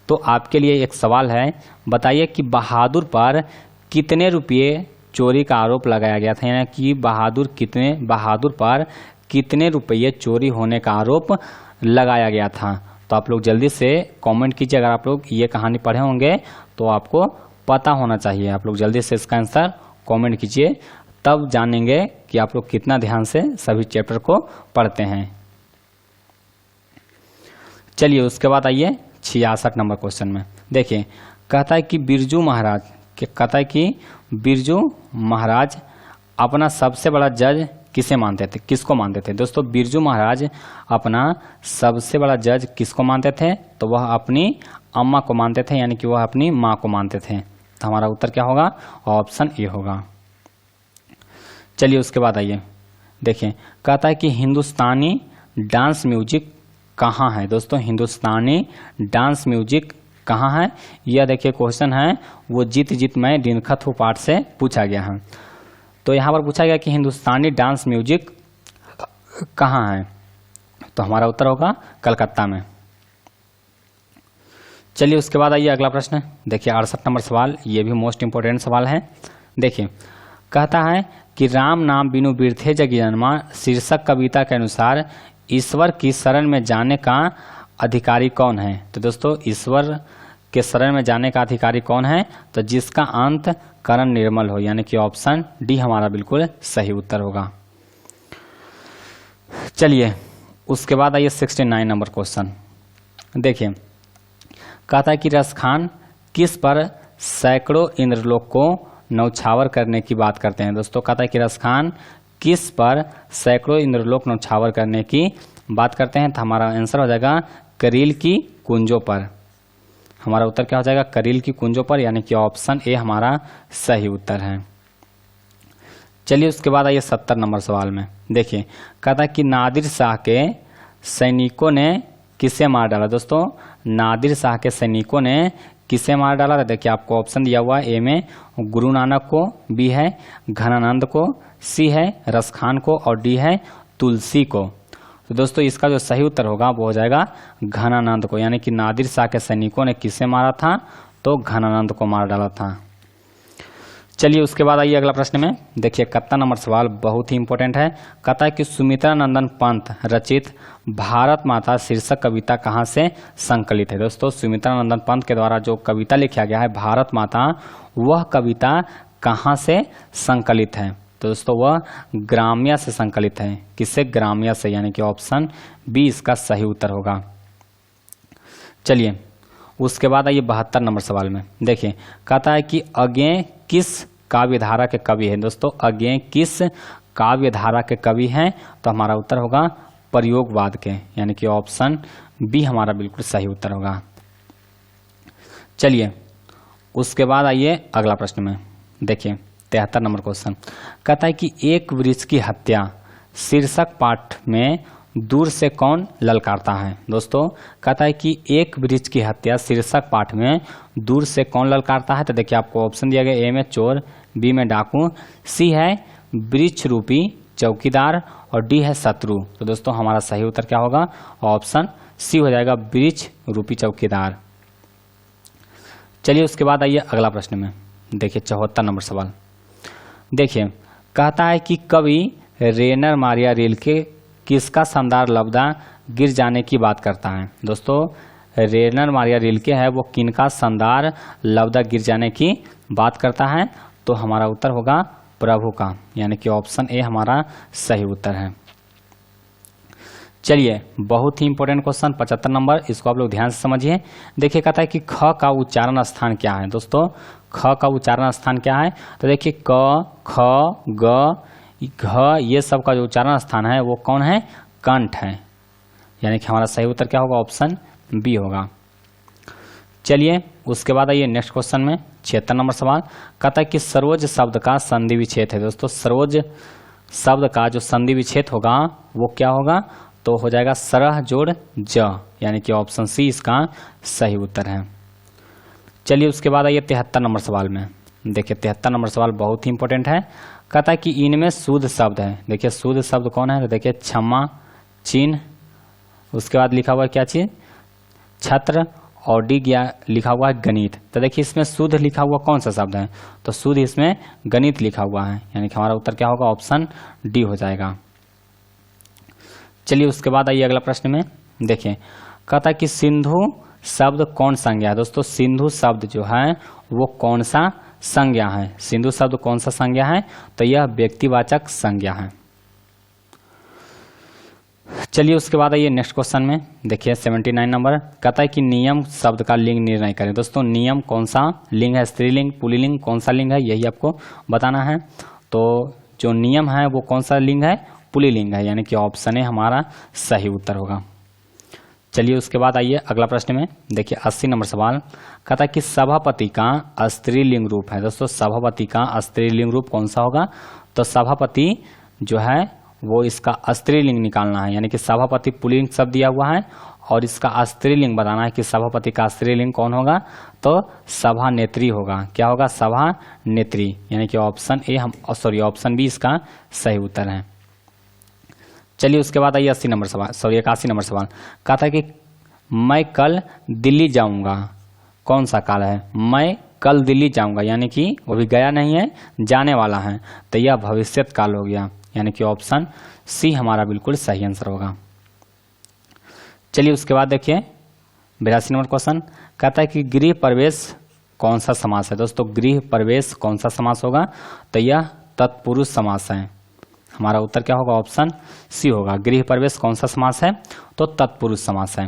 तो आपके लिए एक सवाल है, बताइए कि बहादुर पर कितने रुपये चोरी का आरोप लगाया गया था, यानी कि बहादुर पर कितने रुपये चोरी होने का आरोप लगाया गया था? तो आप लोग जल्दी से कमेंट कीजिए। अगर आप लोग ये कहानी पढ़े होंगे तो आपको पता होना चाहिए। आप लोग जल्दी से इसका आंसर कमेंट कीजिए, तब जानेंगे कि आप लोग कितना ध्यान से सभी चैप्टर को पढ़ते हैं। चलिए उसके बाद आइए 66 नंबर क्वेश्चन में। देखिए कहता है कि बिरजू महाराज अपना सबसे बड़ा जज किसे मानते थे? किसको मानते थे? दोस्तों बिरजू महाराज अपना सबसे बड़ा जज किसको मानते थे? तो वह अपनी अम्मा को मानते थे, यानी कि वह अपनी माँ को मानते थे। तो हमारा उत्तर क्या होगा? ऑप्शन ए होगा। चलिए उसके बाद आइए देखिए कहता है कि हिंदुस्तानी डांस म्यूजिक कहाँ है? दोस्तों हिंदुस्तानी डांस म्यूजिक कहाँ है? यह देखिए क्वेश्चन है वो जीत मैं दिनखत हूँ पाठ से पूछा गया है। तो यहाँ पर पूछा गया कि हिंदुस्तानी डांस म्यूजिक कहाँ है? तो हमारा उत्तर होगा कलकत्ता में। चलिए उसके बाद आइए अगला प्रश्न। देखिए 68 नंबर सवाल, ये भी मोस्ट इंपोर्टेंट सवाल है। देखिए कहता है कि राम नाम बिनु बिरथे जग जन्मा शीर्षक कविता के अनुसार ईश्वर की शरण में जाने का अधिकारी कौन है। तो दोस्तों ईश्वर के शरण में जाने का अधिकारी कौन है, तो जिसका अंत करण निर्मल हो, यानी कि ऑप्शन डी हमारा बिल्कुल सही उत्तर होगा। चलिए उसके बाद आइए 69 नंबर क्वेश्चन। देखिए कहता है कि रसखान किस पर सैकड़ों इंद्रलोक को नौछावर करने की बात करते हैं। दोस्तों कहता है कि रसखान किस पर सैकड़ों इंद्रलोक नौछावर करने की बात करते हैं, तो हमारा आंसर हो जाएगा करील की कुंजों पर। हमारा उत्तर क्या हो जाएगा, करील की कुंजों पर, यानी कि ऑप्शन ए हमारा सही उत्तर है। चलिए उसके बाद आइए 70 नंबर सवाल में। देखिए कहता है कि नादिर शाह के सैनिकों ने किसे मार डाला। दोस्तों नादिर शाह के सैनिकों ने किसे मार डाला, तो देखिए आपको ऑप्शन दिया हुआ है, ए में गुरु नानक को, बी है घनानंद को, सी है रसखान को और डी है तुलसी को। तो दोस्तों इसका जो सही उत्तर होगा वो हो जाएगा घनानंद को, यानी कि नादिर शाह के सैनिकों ने किसे मारा था, तो घनानंद को मार डाला था। चलिए उसके बाद आइए अगला प्रश्न में। देखिए 71 नंबर सवाल बहुत ही इंपॉर्टेंट है। कहता है कि सुमित्रा नंदन पंत रचित भारत माता शीर्षक कविता कहाँ से संकलित है। दोस्तों सुमित्रा नंदन पंत के द्वारा जो कविता लिखा गया है भारत माता, वह कविता कहाँ से संकलित है, तो दोस्तों वह ग्राम्या से संकलित है। किससे, ग्राम्या से, यानी कि ऑप्शन बी इसका सही उत्तर होगा। चलिए उसके बाद आइए 72 नंबर सवाल में। देखिए कहता है कि अज्ञेय किस काव्य धारा के कवि हैं। दोस्तों अज्ञेय किस काव्य धारा के कवि हैं, तो हमारा उत्तर होगा प्रयोगवाद के, यानी कि ऑप्शन बी हमारा बिल्कुल सही उत्तर होगा। चलिए उसके बाद आइए अगला प्रश्न में। देखिए 73 नंबर क्वेश्चन कहता है कि एक वृक्ष की हत्या शीर्षक पाठ में दूर से कौन ललकारता है। दोस्तों कहता है कि एक वृक्ष की हत्या शीर्षक पाठ में दूर से कौन ललकारता है, तो देखिए आपको ऑप्शन दिया गया, ए में चोर, बी में डाकू, सी है वृक्ष रूपी चौकीदार और डी है शत्रु। तो दोस्तों हमारा सही उत्तर क्या होगा, ऑप्शन सी हो जाएगा वृक्ष रूपी चौकीदार। चलिए उसके बाद आइए अगला प्रश्न में। देखिए 74 नंबर सवाल। देखिए कहता है कि कवि रेनर मारिया रिल्के किसका शानदार लब्धा गिर जाने की बात करता है। दोस्तों रेनर मारिया रिल्के है वो किनका शानदार लब्धा गिर जाने की बात करता है, तो हमारा उत्तर होगा प्रभु का, यानी कि ऑप्शन ए हमारा सही उत्तर है। चलिए बहुत ही इंपॉर्टेंट क्वेश्चन 75 नंबर, इसको आप लोग ध्यान से समझिए। देखिए कहता है कि ख का उच्चारण स्थान क्या है। दोस्तों ख का उच्चारण स्थान क्या है, तो देखिए क, ख, ग, घ, ये सब का जो उच्चारण स्थान है वो कौन है, कंठ है, यानी कि हमारा सही उत्तर क्या होगा, ऑप्शन बी होगा। चलिए उसके बाद आइए नेक्स्ट क्वेश्चन में 76 नंबर सवाल। कहता है कि सरोज शब्द का संधि विच्छेद है। दोस्तों सरोज शब्द का जो संधि विच्छेद होगा वो क्या होगा, तो हो जाएगा सरह जोड़ ज, यानी कि ऑप्शन सी इसका सही उत्तर है। चलिए उसके बाद आइए 73 नंबर सवाल में। देखिए 73 नंबर सवाल बहुत ही इंपॉर्टेंट है। कहता है कि इनमें शुद्ध शब्द है। देखिए शुद्ध शब्द कौन है, तो देखिए क्षमा, चिन्ह, उसके बाद लिखा हुआ है क्या चीज, छत्र, और डी गया लिखा हुआ है गणित। तो देखिए इसमें शुद्ध लिखा हुआ कौन सा शब्द है, तो शुद्ध इसमें गणित लिखा हुआ है, यानी कि हमारा उत्तर क्या होगा, ऑप्शन डी हो जाएगा। चलिए उसके बाद आइए अगला प्रश्न में। देखिए कहता है कि सिंधु शब्द कौन संज्ञा है। दोस्तों सिंधु शब्द जो है वो कौन सा संज्ञा है, सिंधु शब्द कौन सा संज्ञा है, तो यह व्यक्तिवाचक संज्ञा है। चलिए उसके बाद आइए नेक्स्ट क्वेश्चन में। देखिए 79 नंबर कहता है कि नियम शब्द का लिंग निर्णय करें। दोस्तों नियम कौन सा लिंग है, स्त्रीलिंग, पुल्लिंग, कौन सा लिंग है, यही आपको बताना है। तो जो नियम है वो कौन सा लिंग है, पुल्लिंग है, यानी कि ऑप्शन ए हमारा सही उत्तर होगा। चलिए उसके बाद आइए अगला प्रश्न में। देखिए 80 नंबर सवाल कहता है कि सभापति का स्त्रीलिंग रूप है। दोस्तों सभापति का स्त्रीलिंग रूप कौन सा होगा, तो सभापति जो है वो इसका स्त्रीलिंग निकालना है, यानी कि सभापति पुल्लिंग शब्द दिया हुआ है और इसका स्त्रीलिंग बताना है कि सभापति का स्त्रीलिंग कौन होगा, तो सभा नेत्री होगा। क्या होगा, सभा नेत्री, यानी कि ऑप्शन ए ऑप्शन बी इसका सही उत्तर है। चलिए उसके बाद आइए 81 नंबर सवाल कहता है कि मैं कल दिल्ली जाऊंगा कौन सा काल है? मैं कल दिल्ली जाऊंगा, यानी कि वो भी गया नहीं है, जाने वाला है, तो यह भविष्यत काल हो गया, यानी कि ऑप्शन सी हमारा बिल्कुल सही आंसर होगा। चलिए उसके बाद देखिए 82 नंबर क्वेश्चन कहता है कि गृह प्रवेश कौन सा समास है? दोस्तों गृह प्रवेश कौन सा समास होगा? तो यह तत्पुरुष समास है। हमारा उत्तर क्या होगा? ऑप्शन सी होगा। गृह प्रवेश कौन सा समास है? तो तत्पुरुष समास है।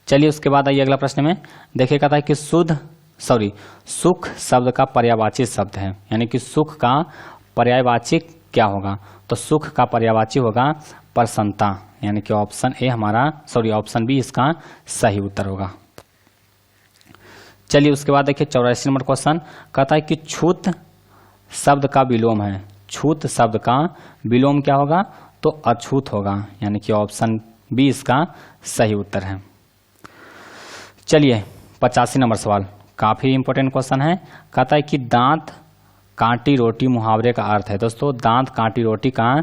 चलिए उसके बाद आइए अगला प्रश्न में देखिए, कहता है कि सुख शब्द का पर्यायवाची शब्द है, यानी कि सुख का पर्यायवाची क्या होगा? तो सुख का पर्यायवाची होगा प्रसन्नता, यानी कि ऑप्शन बी इसका सही उत्तर होगा। चलिए उसके बाद देखिए 84 नंबर क्वेश्चन कहता है कि छूत शब्द का विलोम है। छूत शब्द का विलोम क्या होगा? तो अछूत होगा, यानी कि ऑप्शन बी इसका सही उत्तर है। चलिए 85 नंबर सवाल काफी इंपॉर्टेंट क्वेश्चन है। कहता है कि दांत कांटी रोटी मुहावरे का अर्थ है। दोस्तों दांत कांटी रोटी का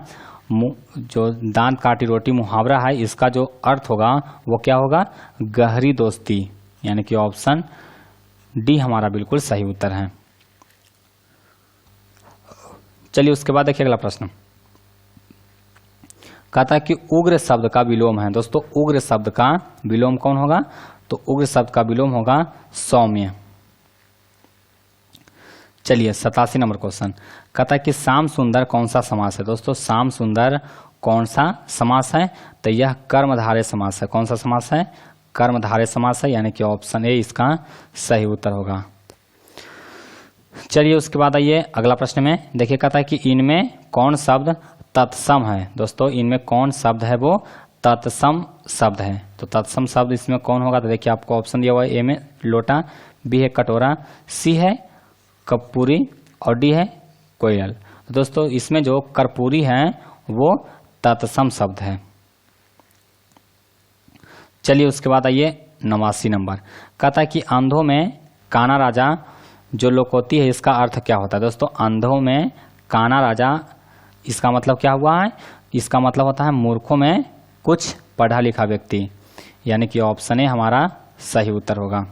जो दांत कांटी रोटी मुहावरा है, इसका जो अर्थ होगा वो क्या होगा? गहरी दोस्ती, यानी कि ऑप्शन डी हमारा बिल्कुल सही उत्तर है। चलिए उसके बाद देखिए अगला प्रश्न कहता है कि उग्र शब्द का विलोम है। दोस्तों उग्र शब्द का विलोम कौन होगा? तो उग्र शब्द का विलोम होगा सौम्य। चलिए 87 नंबर क्वेश्चन कहता है कि श्याम सुंदर कौन सा समास है? दोस्तों श्याम सुंदर कौन सा समास है? तो यह कर्मधारय समास है। कौन सा समास है? कर्मधारय समास है, यानी कि ऑप्शन ए इसका सही उत्तर होगा। चलिए उसके बाद आइए अगला प्रश्न में देखिए, कहता है कि इनमें कौन शब्द तत्सम है? दोस्तों इनमें कौन शब्द है? वो तत्सम शब्द है। तो तत्सम शब्द इसमें कौन होगा? तो देखिए आपको ऑप्शन दिया हुआ है, ए में लोटा, बी है कटोरा, सी है कपूरी और डी है कोयल। तो दोस्तों इसमें जो कर्पूरी है वो तत्सम शब्द है। चलिए उसके बाद आइए 89 नंबर कहता है कि अंधों में काना राजा जो लोकोक्ति है, इसका अर्थ क्या होता है? दोस्तों अंधों में काना राजा, इसका मतलब क्या हुआ है? इसका मतलब होता है मूर्खों में कुछ पढ़ा लिखा व्यक्ति, यानी कि ऑप्शन ए हमारा सही उत्तर होगा।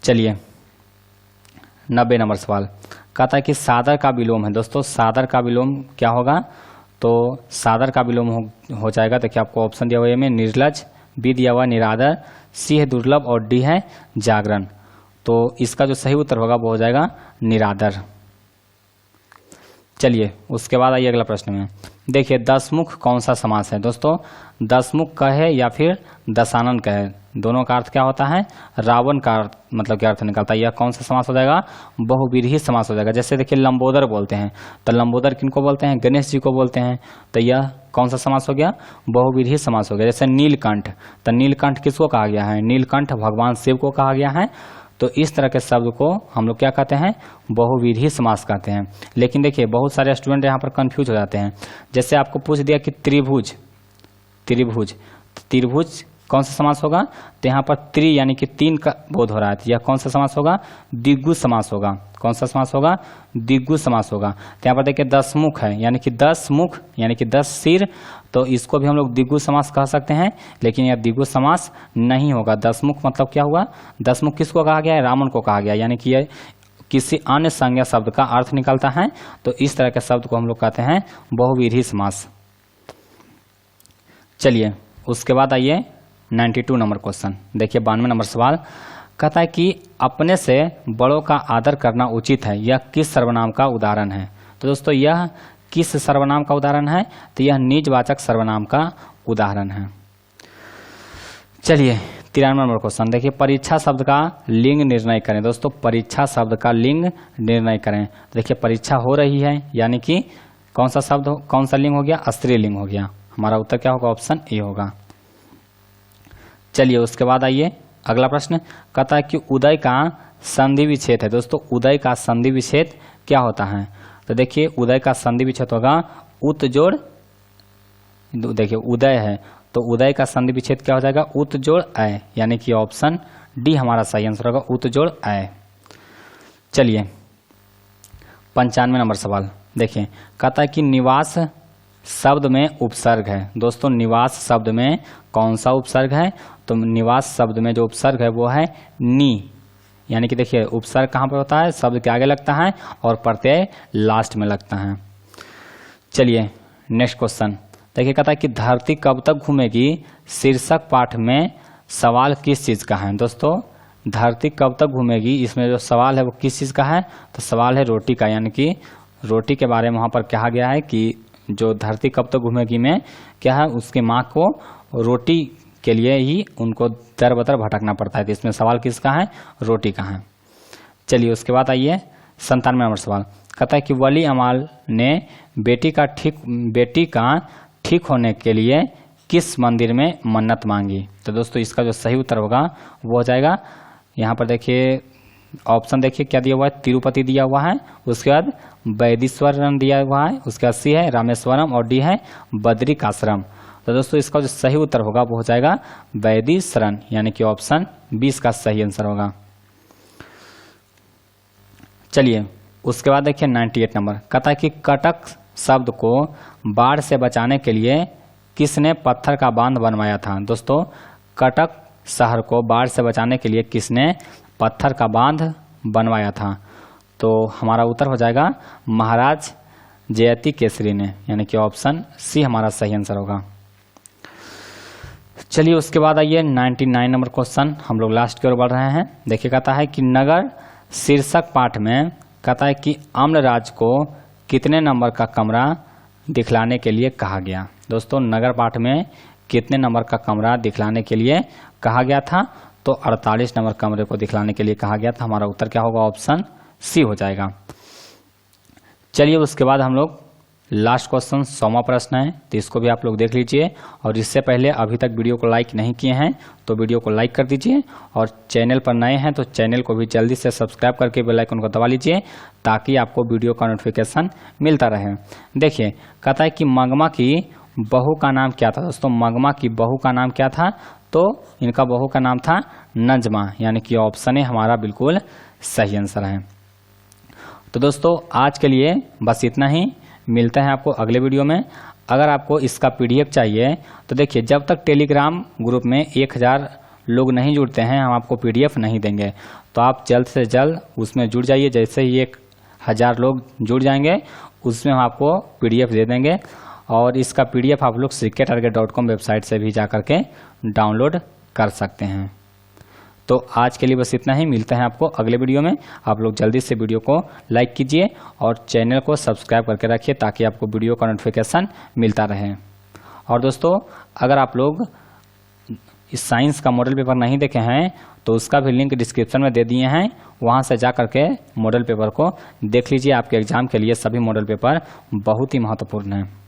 चलिए 90 नंबर सवाल कहता है कि सादर का विलोम है। दोस्तों सादर का विलोम क्या होगा? तो सादर का विलोम हो जाएगा, देखिए आपको ऑप्शन दिया हुआ है में निर्लज, बी दिया हुआ निरादर, सी है दुर्लभ और डी है जागरण। तो इसका जो सही उत्तर होगा वो हो जाएगा निरादर। चलिए उसके बाद आइए अगला प्रश्न में देखिए, दसमुख कौन सा समास है? दोस्तों दसमुख कहे या फिर दशानन कहे, दोनों का अर्थ क्या होता है? रावण का मतलब क्या अर्थ निकलता है? यह कौन सा समास हो जाएगा? बहुव्रीहि समास हो जाएगा। जैसे देखिए लंबोदर बोलते हैं, तो लंबोदर किनको बोलते हैं? गणेश जी को बोलते हैं, तो यह कौन सा समास हो गया? बहुव्रीहि समास हो गया। जैसे नीलकंठ, तो नीलकंठ किसको कहा गया है? नीलकंठ भगवान शिव को कहा गया है। तो इस तरह के शब्द को हम लोग क्या कहते हैं? बहुव्रीहि समास कहते हैं। लेकिन देखिए बहुत सारे स्टूडेंट यहाँ पर कंफ्यूज हो जाते हैं। जैसे आपको पूछ दिया कि त्रिभुज, त्रिभुज कौन सा समास होगा? तो यहाँ पर त्रि यानी कि तीन का बोध हो रहा है, तो यह कौन सा समास होगा? द्विगु समास होगा। कौन सा समास होगा? द्विगु समास होगा। तो यहाँ पर देखिए 10 मुख है, यानी कि 10 मुख यानी कि 10 सिर, तो इसको भी हम लोग द्विगु समास कह सकते हैं, लेकिन यह द्विगु समास नहीं होगा। 10 मुख मतलब क्या हुआ? 10 मुख किसको कहा गया है? रावण को कहा गया, यानी कि यह किसी अन्य संज्ञा शब्द का अर्थ निकलता है। तो इस तरह के शब्द को हम लोग कहते हैं बहुव्रीहि समास। चलिए उसके बाद आइए 92 नंबर क्वेश्चन देखिए, 92 नंबर सवाल कहता है कि अपने से बड़ों का आदर करना उचित है, यह किस सर्वनाम का उदाहरण है? तो दोस्तों यह किस सर्वनाम का उदाहरण है? तो यह निजवाचक सर्वनाम का उदाहरण है। चलिए 93 नंबर क्वेश्चन देखिए, परीक्षा शब्द का लिंग निर्णय करें। दोस्तों परीक्षा शब्द का लिंग निर्णय करें। देखिए परीक्षा हो रही है, यानी कि कौन सा शब्द कौन सा लिंग हो गया? स्त्रीलिंग हो गया। हमारा उत्तर क्या होगा? ऑप्शन ए होगा। चलिए उसके बाद आइए अगला प्रश्न कहता है कि उदय का संधि विच्छेद है। दोस्तों उदय का संधि विच्छेद क्या होता है? तो देखिए उदय का संधि विच्छेद होगा उत जोड़, देखिए उदय है तो उदय का संधि विच्छेद क्या हो जाएगा? उत जोड़ अय, यानी कि ऑप्शन डी हमारा सही आंसर होगा, उत जोड़ अय। चलिए 95 नंबर सवाल देखिए, कहता है कि निवास शब्द में उपसर्ग है। दोस्तों निवास शब्द में कौन सा उपसर्ग है? तो निवास शब्द में जो उपसर्ग है वो है नी, यानी कि देखिए उपसर्ग कहाँ पर होता है? शब्द के आगे लगता है और प्रत्यय लास्ट में लगता है। चलिए नेक्स्ट क्वेश्चन देखिए, कहता है कि धरती कब तक घूमेगी शीर्षक पाठ में सवाल किस चीज का है? दोस्तों धरती कब तक घूमेगी, इसमें जो सवाल है वो किस चीज का है? तो सवाल है रोटी का, यानी कि रोटी के बारे में वहां पर कहा गया है कि जो धरती कब तक घूमेगी में क्या है, उसकी माँ को रोटी के लिए ही उनको दर बदर भटकना पड़ता है। तो इसमें सवाल किसका है? रोटी का है। चलिए उसके बाद आइए 97 नंबर सवाल, कहता है कि वली अमाल ने बेटी का ठीक होने के लिए किस मंदिर में मन्नत मांगी? तो दोस्तों इसका जो सही उत्तर होगा वो हो जाएगा, यहाँ पर देखिए ऑप्शन देखिए क्या दिया हुआ है, तिरुपति दिया हुआ है, उसके बाद वैदीश्वरम दिया हुआ है, उसके बाद सी है रामेश्वरम और डी है बद्रिकाश्रम। तो दोस्तों इसका जो सही उत्तर होगा वो हो जाएगा वैदीश्वरम, यानी कि ऑप्शन 20 का सही आंसर होगा। चलिए उसके बाद देखिए 98 नंबर, कहता है कि कटक शब्द को बाढ़ से बचाने के लिए किसने पत्थर का बांध बनवाया था? दोस्तों कटक शहर को बाढ़ से बचाने के लिए किसने पत्थर का बांध बनवाया था? तो हमारा उत्तर हो जाएगा महाराज जयति केसरी ने, यानी कि ऑप्शन सी हमारा सही आंसर होगा। चलिए उसके बाद आइए 99 नंबर क्वेश्चन, हम लोग लास्ट की ओर बढ़ रहे हैं। देखिए कहता है कि नगर शीर्षक पाठ में कहता है कि अम्लराज को कितने नंबर का कमरा दिखलाने के लिए कहा गया? दोस्तों नगर पाठ में कितने नंबर का कमरा दिखलाने के लिए कहा गया था? तो 48 नंबर कमरे को दिखलाने के लिए कहा गया था। हमारा उत्तर क्या होगा? ऑप्शन सी हो जाएगा। चलिए उसके बाद हम लोग लास्ट क्वेश्चन 100वां प्रश्न है, तो इसको भी आप लोग देख लीजिए। और इससे पहले अभी तक वीडियो को लाइक नहीं किए हैं तो वीडियो को लाइक कर दीजिए, और चैनल पर नए हैं तो चैनल को भी जल्दी से सब्सक्राइब करके बेल आइकन को दबा लीजिए ताकि आपको वीडियो का नोटिफिकेशन मिलता रहे। देखिए कहता है कि मगमा की बहू का नाम क्या था? दोस्तों मगमा की बहू का नाम क्या था? तो इनका बहू का नाम था नजमा, यानी कि ऑप्शन ए हमारा बिल्कुल सही आंसर है। तो दोस्तों आज के लिए बस इतना ही, मिलते हैं आपको अगले वीडियो में। अगर आपको इसका PDF चाहिए तो देखिए जब तक टेलीग्राम ग्रुप में 1000 लोग नहीं जुड़ते हैं हम आपको PDF नहीं देंगे, तो आप जल्द से जल्द उसमें जुड़ जाइए। जैसे ही 1000 लोग जुड़ जाएंगे उसमें हम आपको PDF दे देंगे, और इसका PDF आप लोग cktarget.com वेबसाइट से भी जा करके डाउनलोड कर सकते हैं। तो आज के लिए बस इतना ही, मिलते हैं आपको अगले वीडियो में। आप लोग जल्दी से वीडियो को लाइक कीजिए और चैनल को सब्सक्राइब करके रखिए ताकि आपको वीडियो का नोटिफिकेशन मिलता रहे। और दोस्तों अगर आप लोग इस साइंस का मॉडल पेपर नहीं देखे हैं तो उसका भी लिंक डिस्क्रिप्शन में दे दिए हैं, वहां से जा करके मॉडल पेपर को देख लीजिए। आपके एग्जाम के लिए सभी मॉडल पेपर बहुत ही महत्वपूर्ण हैं।